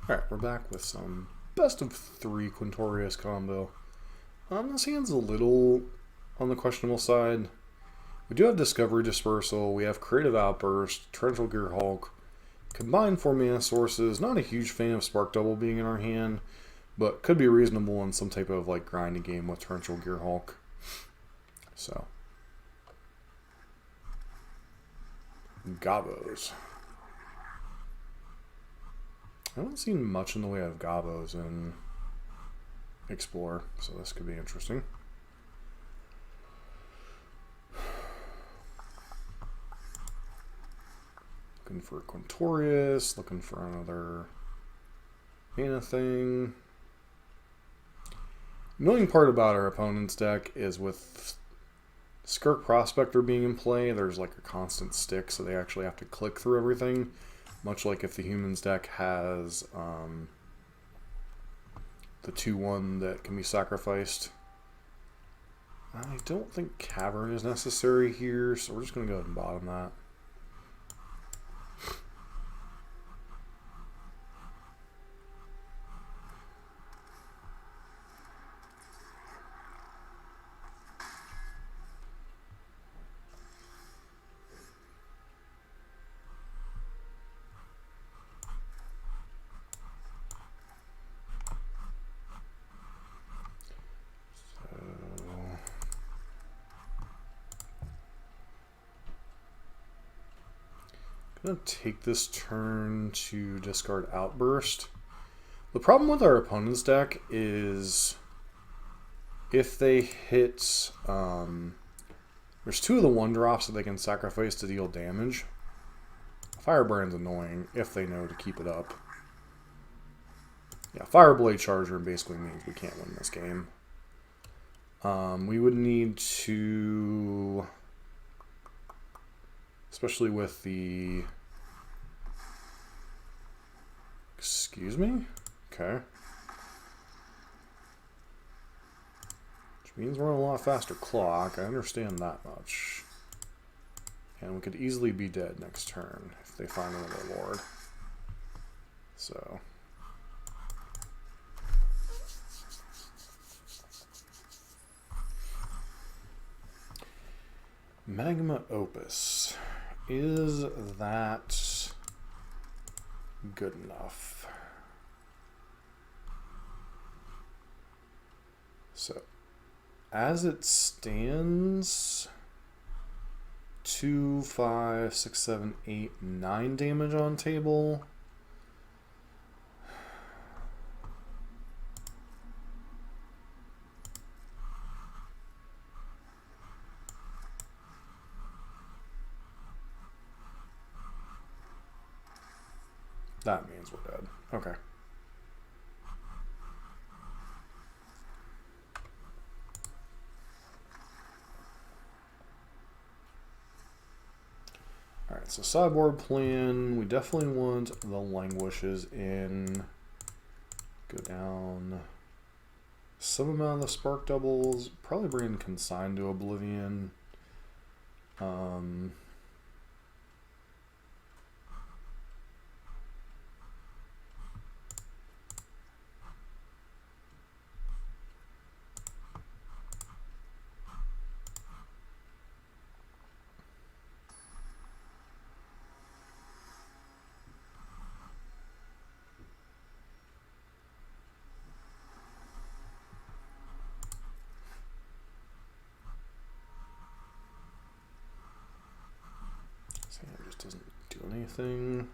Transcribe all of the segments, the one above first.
Alright, we're back with some best of 3 Quintorius Combo. This hand's a little on the questionable side. We do have Discovery Dispersal, we have Creative Outburst, Torrential Gearhulk, combined 4 mana sources. Not a huge fan of Spark Double being in our hand, but could be reasonable in some type of like grinding game with Torrential Gearhulk. So, Gobos. I haven't seen much in the way of Gobos in Explore, so this could be interesting. Looking for Quintorius, looking for another mana thing. Annoying part about our opponent's deck is with Skirk Prospector being in play, there's like a constant stick, so they actually have to click through everything. Much like if the humans deck has the 2/1 that can be sacrificed. I don't think Cavern is necessary here, so we're just going to go ahead and bottom that. I'm going to take this turn to discard Outburst. The problem with our opponent's deck is if they hit... there's 2 of the 1-drops that they can sacrifice to deal damage. Firebrand's annoying if they know to keep it up. Yeah, Fireblade Charger basically means we can't win this game. We would need to... especially with the... Excuse me? Okay. Which means we're on a lot faster clock. I understand that much. And we could easily be dead next turn if they find another lord. So... Magma Opus. Is that good enough? So, as it stands, 2, 5, 6, 7, 8, 9 damage on table. That means we're dead. Okay. Alright, so sideboard plan. We definitely want the Languishes in. Go down some amount of the Spark Doubles. Probably bring Consign to Oblivion. It just doesn't do anything.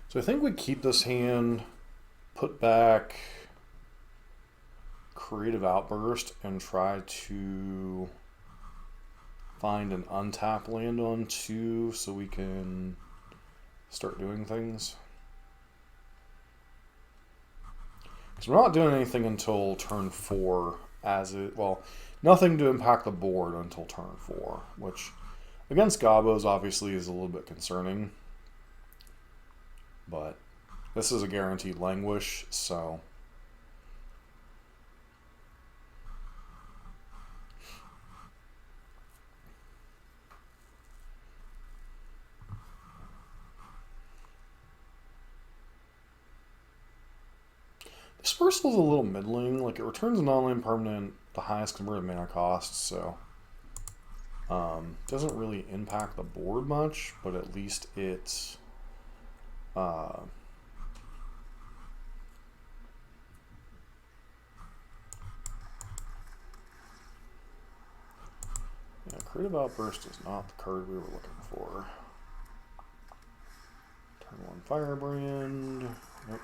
So I think we keep this hand, put back Creative Outburst, and try to find an untapped land on 2 so we can start doing things. Because we're not doing anything until turn 4, well, nothing to impact the board until turn 4, which against Gobos obviously is a little bit concerning. But this is a guaranteed Languish, so Dispersal is a little middling. Like, it returns an online permanent, the highest converted mana cost, so doesn't really impact the board much, but at least it yeah, Creative Outburst is not the card we were looking for. Turn 1 Firebrand. Nope.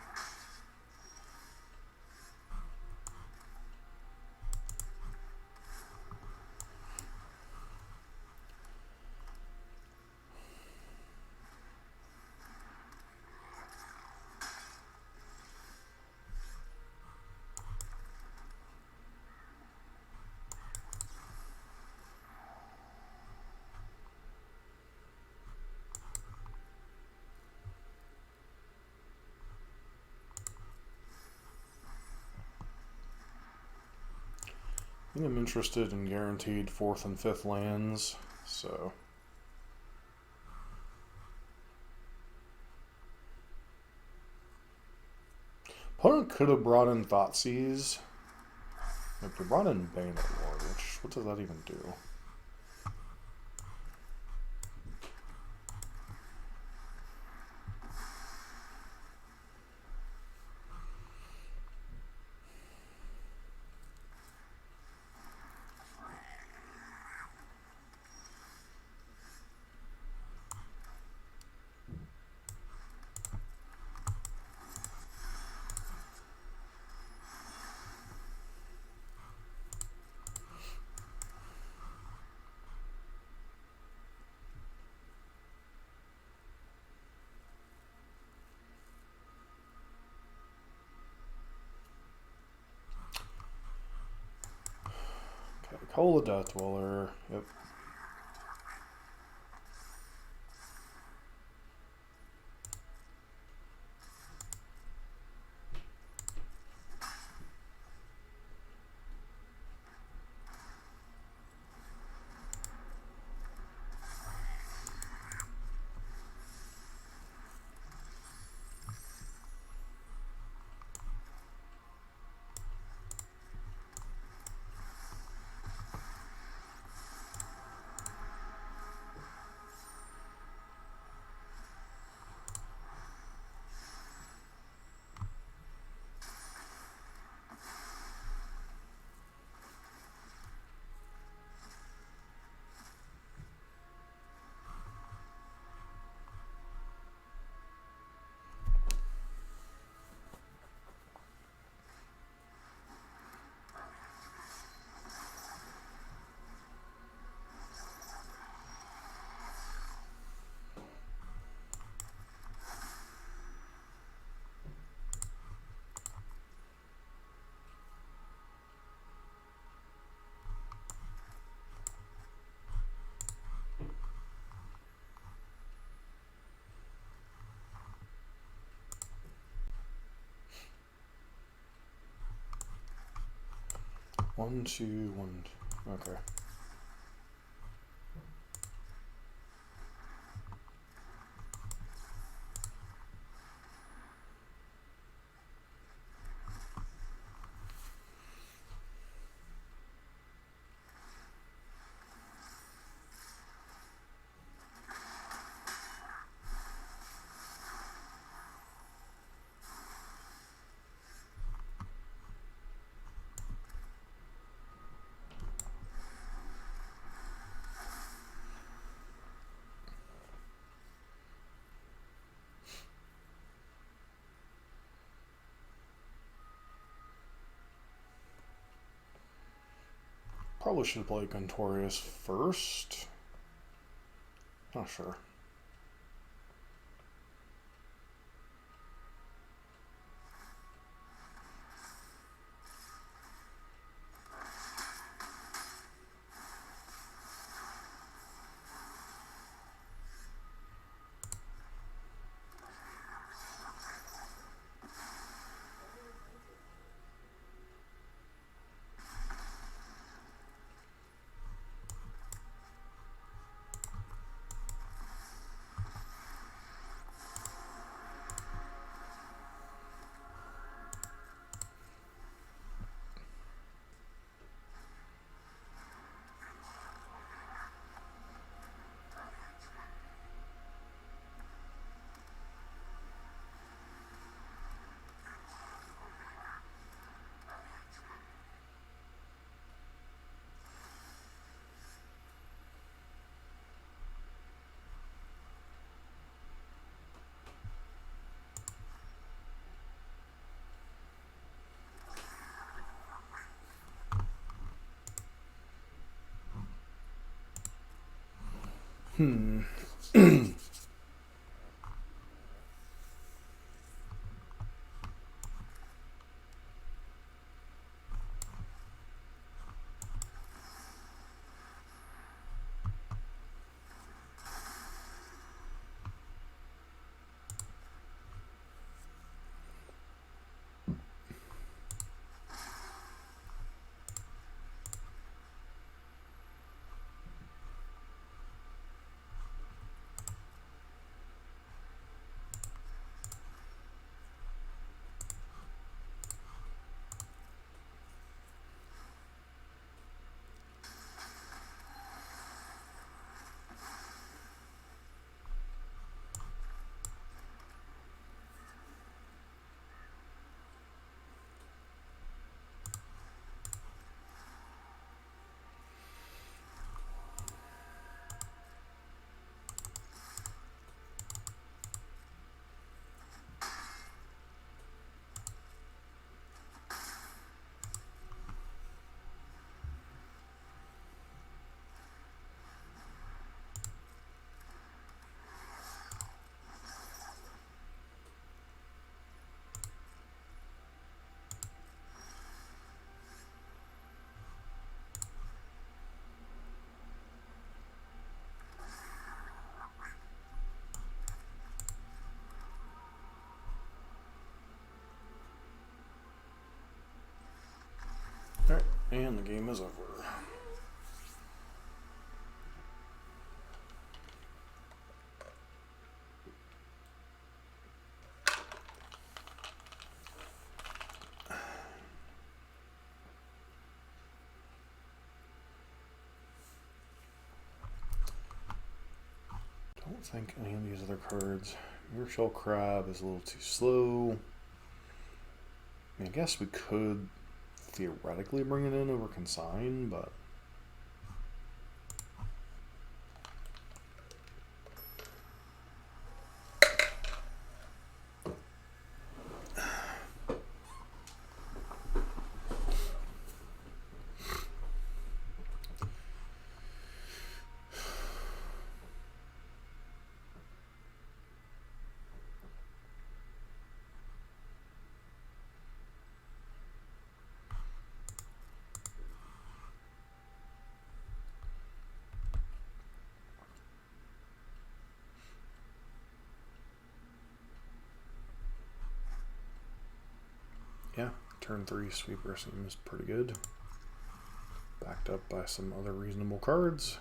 I think I'm interested in guaranteed 4th and 5th lands, so. Opponent could have brought in Thoughtseize. Like, they brought in Bane of War, which, what does that even do? Call the Death Dweller. Yep. One, two, one. Okay. Probably should play Quintorius first. Not sure. Hmm. Alright, and the game is over. I don't think any of these other cards. Mirror Crab is a little too slow. I guess we could theoretically bring it in over Consign, but yeah, turn 3 sweeper seems pretty good. Backed up by some other reasonable cards.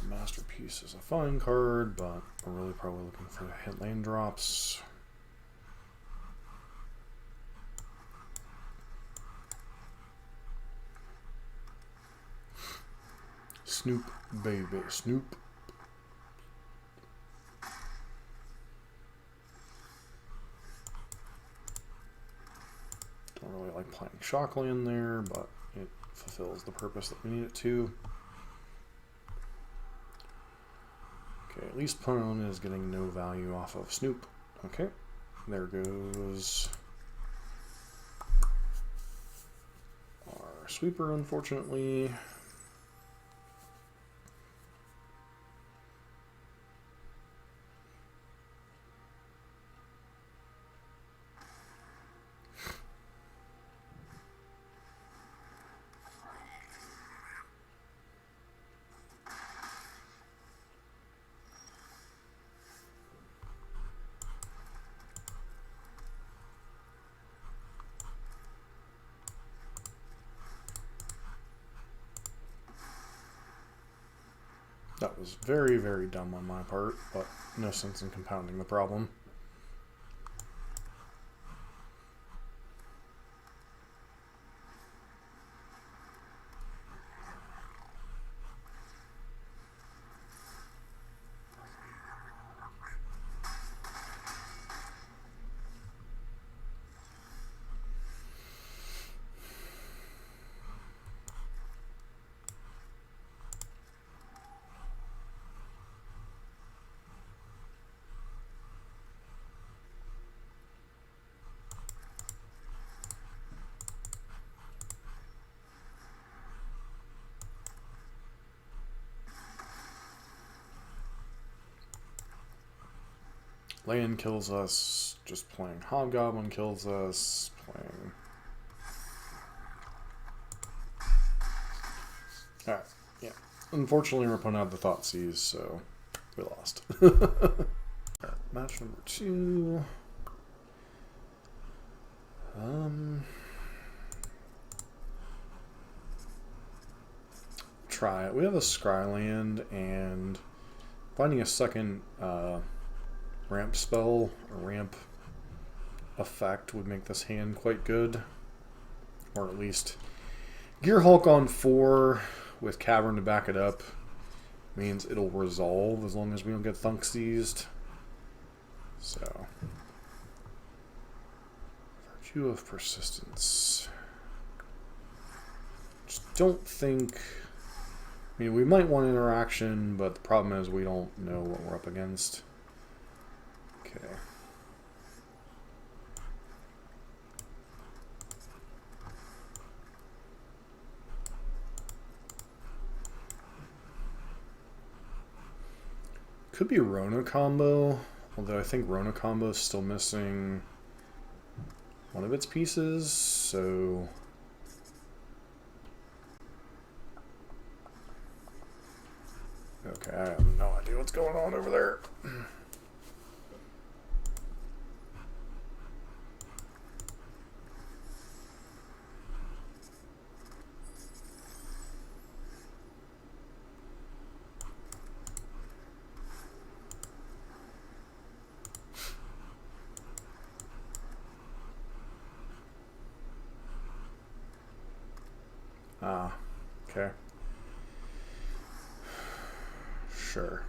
Masterpiece is a fine card, but we're really probably looking for hit lane drops. Snoop, baby, Snoop. Don't really like playing Shockland there, but it fulfills the purpose that we need it to. Okay, at least Pone is getting no value off of Snoop. Okay, there goes our sweeper, unfortunately. That was very, very dumb on my part, but no sense in compounding the problem. Land kills us. Just playing Hobgoblin kills us. Playing... Alright, yeah. Unfortunately, our opponent had the Thoughtseize, so we lost. Alright, match number 2. Try it. We have a Scryland, and finding a second ramp spell, or ramp effect, would make this hand quite good. Or at least Gearhulk on 4 with Cavern to back it up means it'll resolve as long as we don't get Thunk seized. So, Virtue of Persistence. Just don't think... I mean, we might want interaction, but the problem is we don't know what we're up against. Okay. Could be Rona Combo, although I think Rona Combo is still missing one of its pieces, so... Okay, I have no idea what's going on over there. Ah, okay. Sure.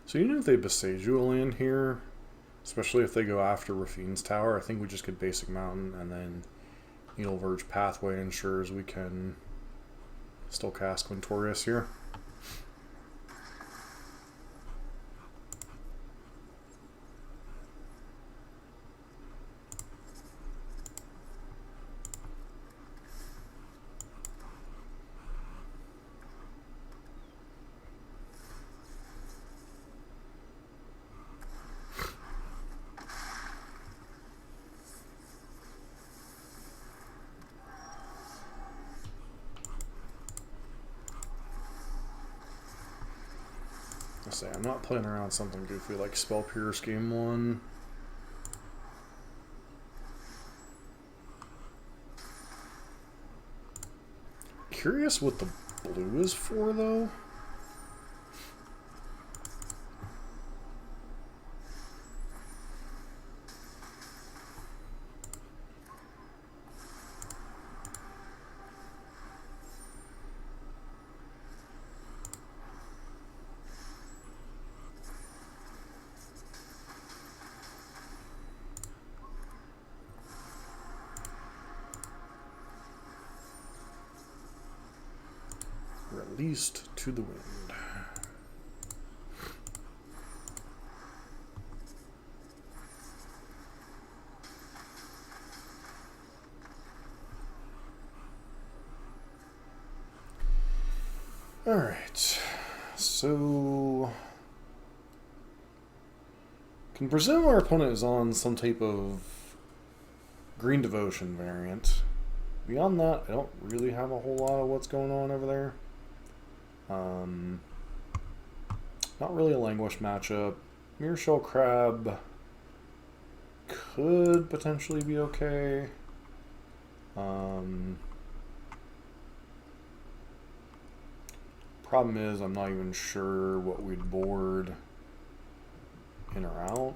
So even if they Besiju a land here, especially if they go after Raffine's tower, I think we just get basic mountain, and then Needleverge Pathway ensures we can still cast Quintorius here. I'm not playing around something goofy like Spell Pierce game 1. Curious what the blue is for, though. Released to the wind. All right, so can presume our opponent is on some type of Green Devotion variant. Beyond that, I don't really have a whole lot of what's going on over there. Not really a Languish matchup. Mirror Shell Crab could potentially be okay. Problem is, I'm not even sure what we'd board in or out.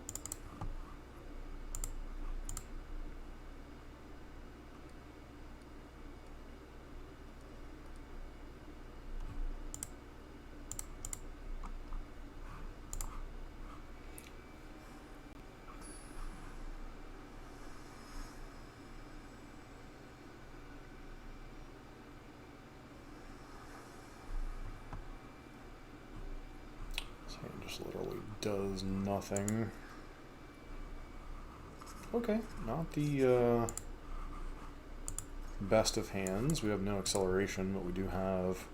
Just literally does nothing. Okay, not the best of hands. We have no acceleration, but we do have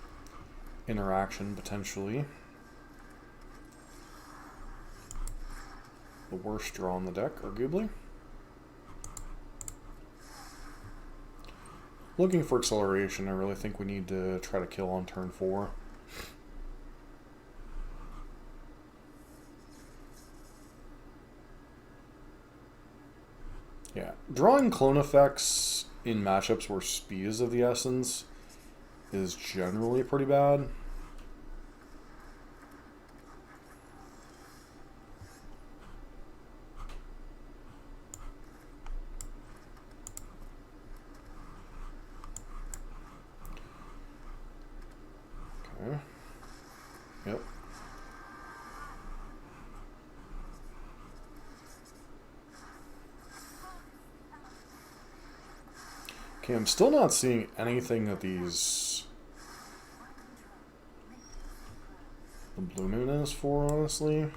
interaction potentially. The worst draw on the deck, arguably. Looking for acceleration, I really think we need to try to kill on turn 4. Yeah, drawing clone effects in matchups where speed is of the essence is generally pretty bad. Okay. Yep. Okay, I'm still not seeing anything that these... the Blue Moon is for, honestly.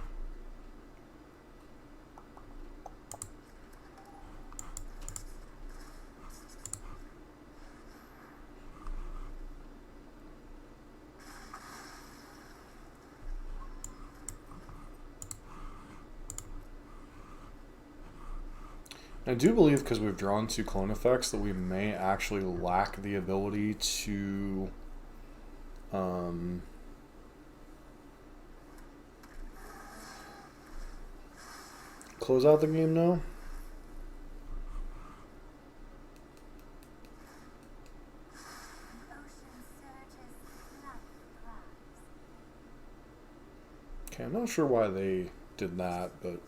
I do believe, because we've drawn 2 clone effects, that we may actually lack the ability to close out the game now. Okay, I'm not sure why they did that, but...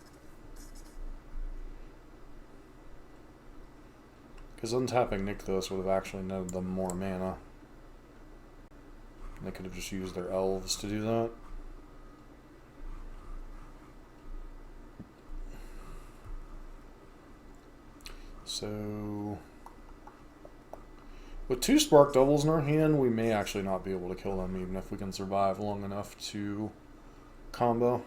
because untapping Nykthos would have actually netted them more mana. They could have just used their elves to do that. So... with 2 Spark Doubles in our hand, we may actually not be able to kill them, even if we can survive long enough to combo.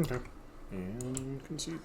Okay. And concede.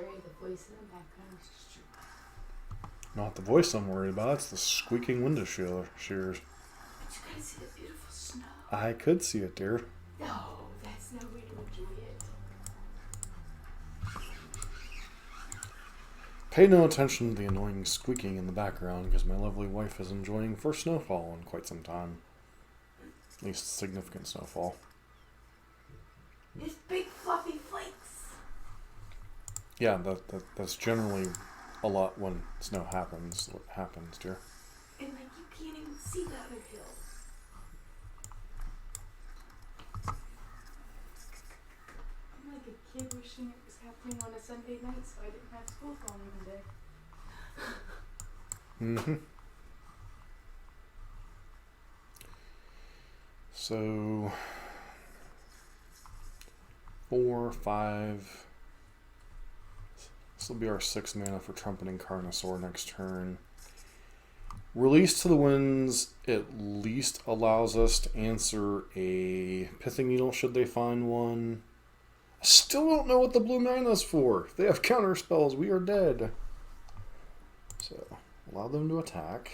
sorry, the voice in the background is just your... Not the voice I'm worried about, it's the squeaking window shears. But you guys see the beautiful snow. I could see it, dear. No, that's no way to enjoy it. Pay no attention to the annoying squeaking in the background because my lovely wife is enjoying first snowfall in quite some time. At least significant snowfall. It's big fluffy flakes. Yeah, that's generally a lot when snow happens. What happens, dear? And like you can't even see the other hill. I'm like a kid wishing it was happening on a Sunday night so I didn't have school following the day. Mm-hmm. So 4, 5. This will be our 6 mana for Trumpeting Carnosaur next turn. Release to the Winds at least allows us to answer a Pithing Needle should they find one. I still don't know what the blue mana's for. If they have counter spells, we are dead. So, allow them to attack.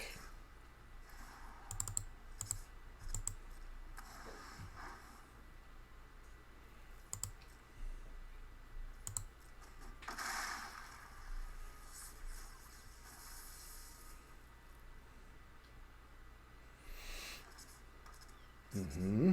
Mm-hmm.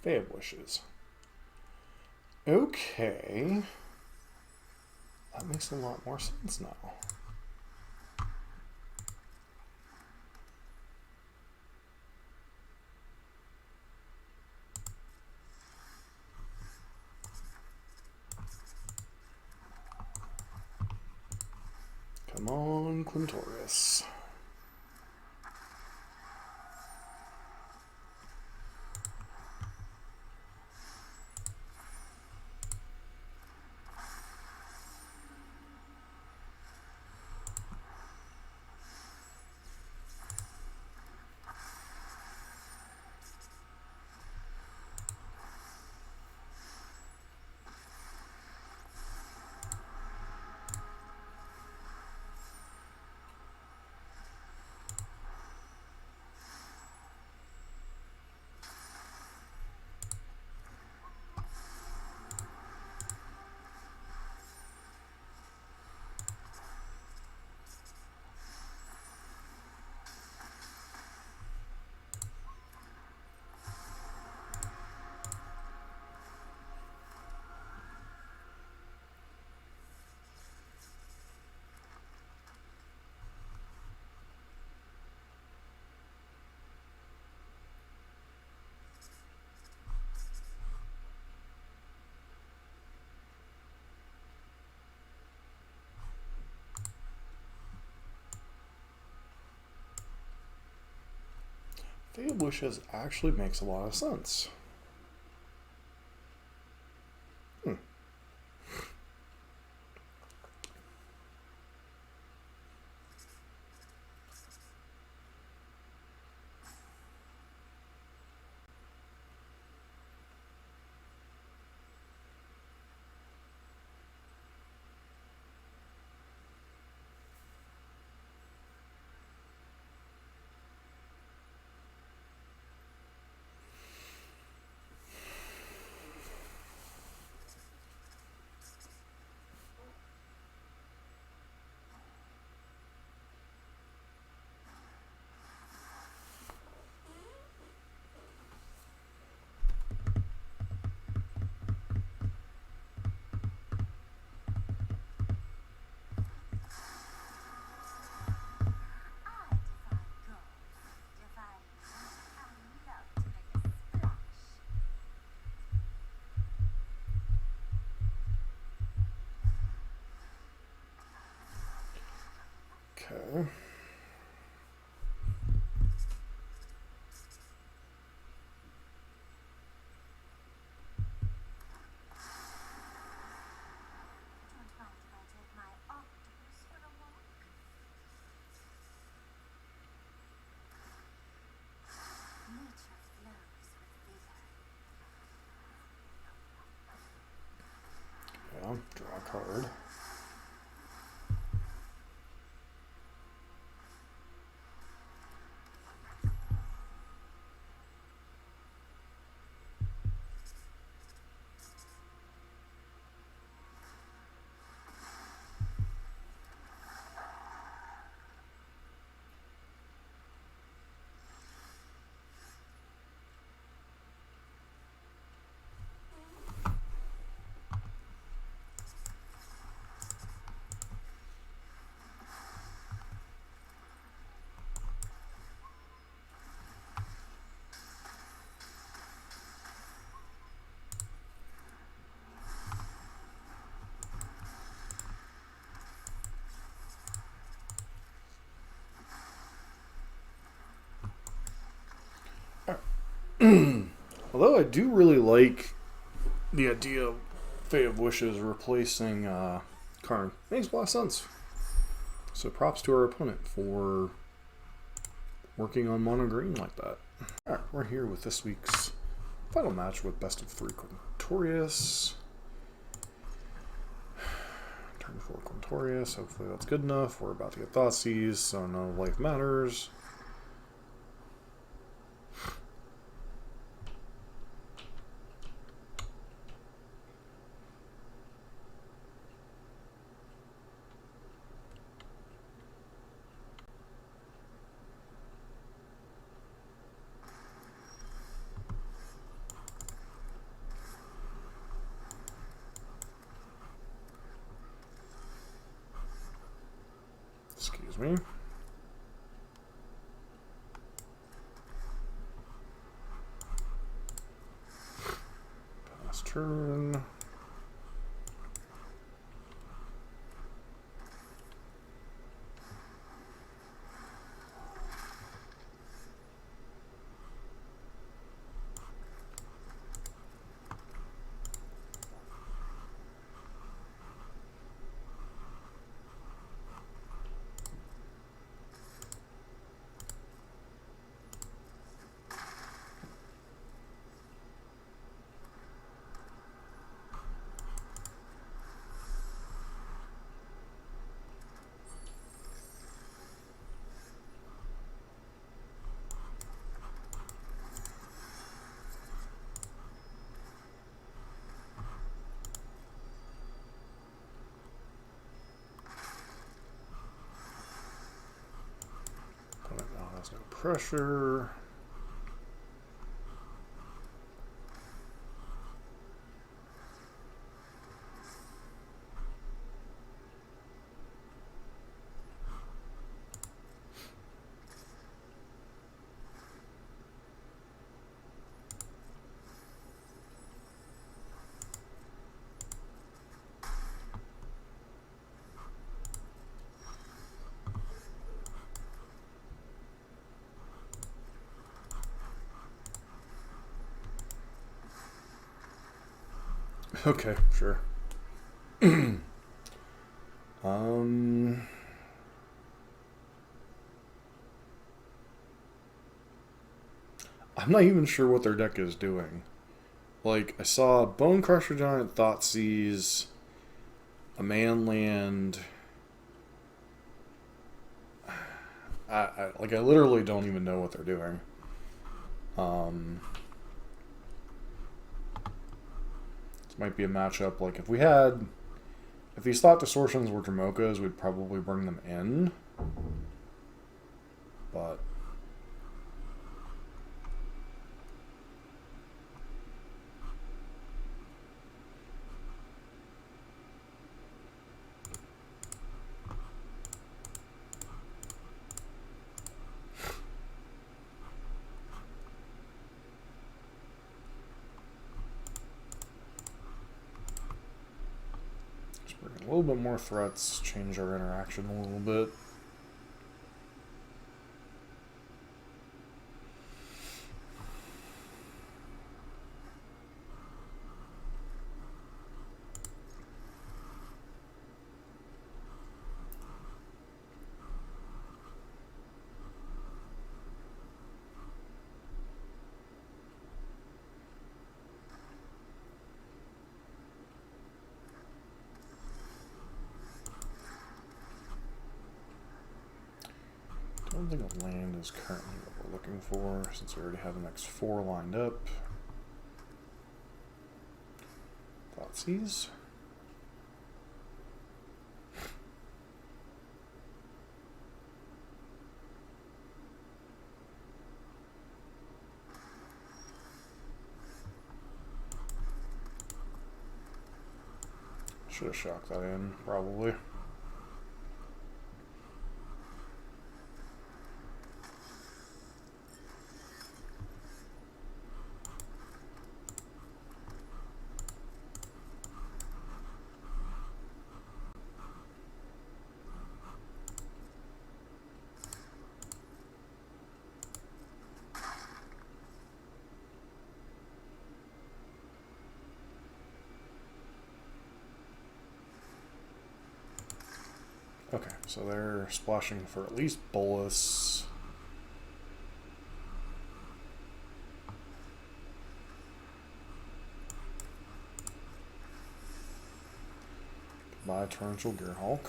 Fae of Wishes. Okay. That makes a lot more sense now. Come on, Quintorius. Fae of Wishes actually makes a lot of sense. Okay. Yeah, draw a card. Although I do really like the idea of Fae of Wishes replacing Karn. Makes a lot of sense. So props to our opponent for working on mono green like that. Alright, we're here with this week's final match with best of 3 Quintorius. Turn 4 Quintorius. Hopefully that's good enough. We're about to get Thoughtseize, so no life matters. Excuse me. Pass turn. No pressure. Okay, sure. I'm not even sure what their deck is doing. Like, I saw Bone Crusher Giant, Thoughtseize, a Manland. I literally don't even know what they're doing. This might be a matchup. Like, if these Thought Distortions were Dramokas, we'd probably bring them in. But a little bit more threats, change our interaction a little bit. think a land is currently what we're looking for, since we already have the next 4 lined up. Thoughtseize. Should have shocked that in, probably. Okay, so they're splashing for at least Bolus. Goodbye, Torrential Gearhulk.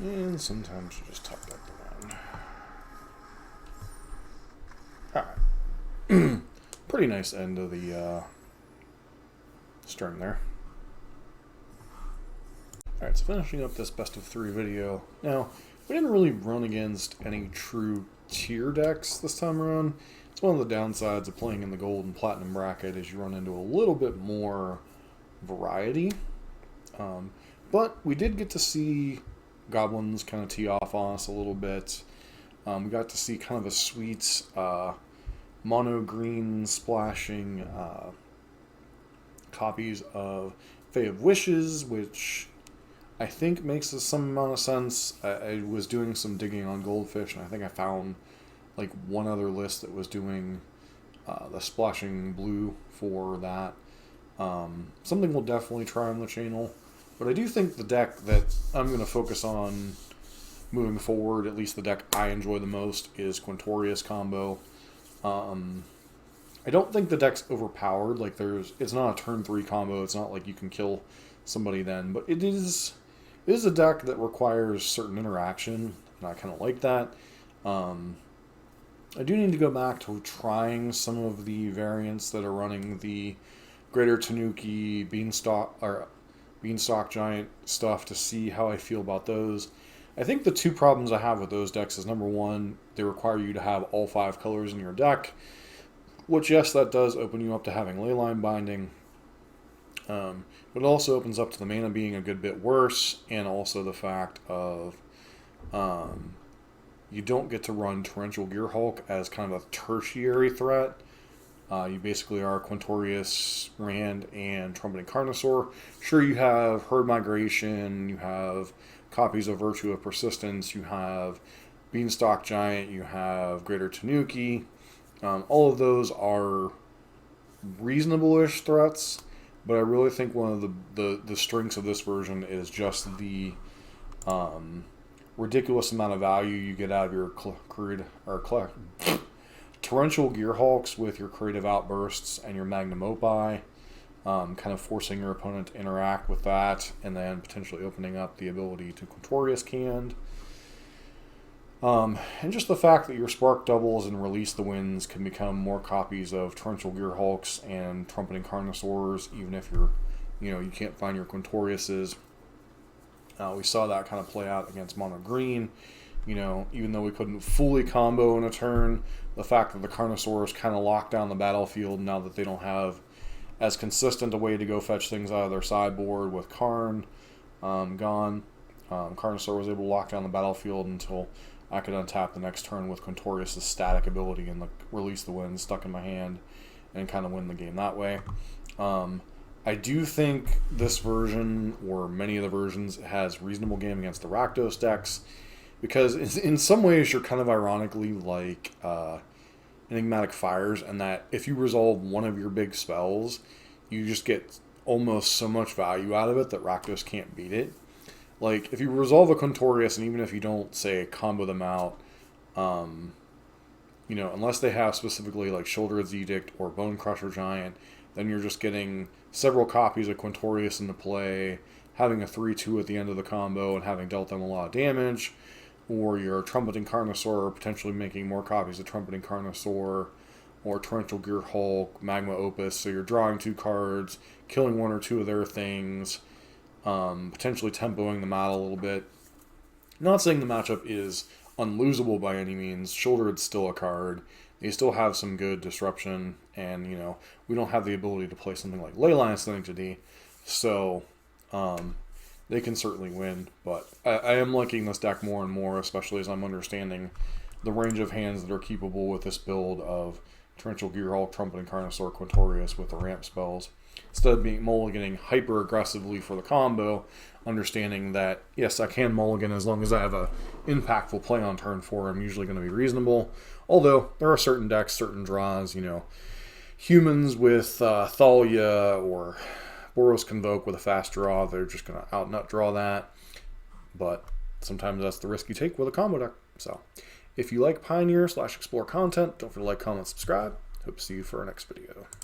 And sometimes you just top deck the land. Alright. Pretty nice end of the string there. Alright, so finishing up this best of 3 video. Now, we didn't really run against any true tier decks this time around. It's one of the downsides of playing in the gold and platinum bracket is you run into a little bit more variety. But we did get to see Goblins kind of tee off on us a little bit. We got to see kind of a sweet mono green splashing copies of Fae of Wishes, which I think makes some amount of sense. I was doing some digging on Goldfish, and I think I found like one other list that was doing the splashing blue for that. Something we'll definitely try on the channel. But I do think the deck that I'm going to focus on moving forward, at least the deck I enjoy the most, is Quintorius Combo. I don't think the deck's overpowered. Like it's not a turn 3 combo. It's not like you can kill somebody then. But it is a deck that requires certain interaction, and I kind of like that. I do need to go back to trying some of the variants that are running the Greater Tanuki Beanstalk Giant stuff to see how I feel about those. I think the 2 problems I have with those decks is, number 1, they require you to have all 5 colors in your deck, which, yes, that does open you up to having Leyline Binding, but it also opens up to the mana being a good bit worse, and also the fact of you don't get to run Torrential Gearhulk as kind of a tertiary threat. You basically are Quintorius, Rand, and Trumpeting Carnosaur. Sure, you have Herd Migration, you have copies of Virtue of Persistence, you have Beanstalk Giant, you have Greater Tanuki. All of those are reasonable-ish threats, but I really think one of the strengths of this version is just the ridiculous amount of value you get out of your Torrential Gearhulks with your Creative Outbursts and your Magma Opus, kind of forcing your opponent to interact with that, and then potentially opening up the ability to Quintorius Kand. And just the fact that your Spark Doubles and Release the Winds can become more copies of Torrential Gearhulks and Trumpeting Carnosaurs, even if you can't find your Quintoriuses. We saw that kind of play out against Mono Green. Even though we couldn't fully combo in a turn, the fact that the Carnosaurs kind of locked down the battlefield now that they don't have as consistent a way to go fetch things out of their sideboard with Karn gone. Carnosaur was able to lock down the battlefield until I could untap the next turn with Quintorius' static ability and release the wind stuck in my hand and kind of win the game that way. I do think this version, or many of the versions, has reasonable game against the Rakdos decks, because in some ways you're kind of ironically like Enigmatic Fires, and that if you resolve one of your big spells, you just get almost so much value out of it that Rakdos can't beat it. Like, if you resolve a Quintorius, and even if you don't, say, combo them out, unless they have specifically, like, Shouldered's Edict or Bone Crusher Giant, then you're just getting several copies of Quintorius into play, having a 3-2 at the end of the combo, and having dealt them a lot of damage, or you're Trumpeting Carnosaur, potentially making more copies of Trumpeting Carnosaur, or Torrential Gearhulk, Magma Opus, so you're drawing 2 cards, killing 1 or 2 of their things, potentially tempoing them out a little bit. Not saying the matchup is unlosable by any means. Shouldered's still a card. They still have some good disruption, and we don't have the ability to play something like Leyline Sanctity, so they can certainly win. But I am liking this deck more and more, especially as I'm understanding the range of hands that are keepable with this build of Torrential Gearhulk, Trumpeting Carnosaur, Quintorius with the ramp spells. Instead of being mulliganing hyper aggressively for the combo, understanding that yes, I can mulligan as long as I have a impactful play on turn 4. I'm usually going to be reasonable. Although there are certain decks, certain draws, humans with Thalia or Boros Convoke with a fast draw, they're just going to out-nut draw that. But sometimes that's the risk you take with a combo deck. So if you like Pioneer /Explore content, don't forget to like, comment, subscribe. Hope to see you for our next video.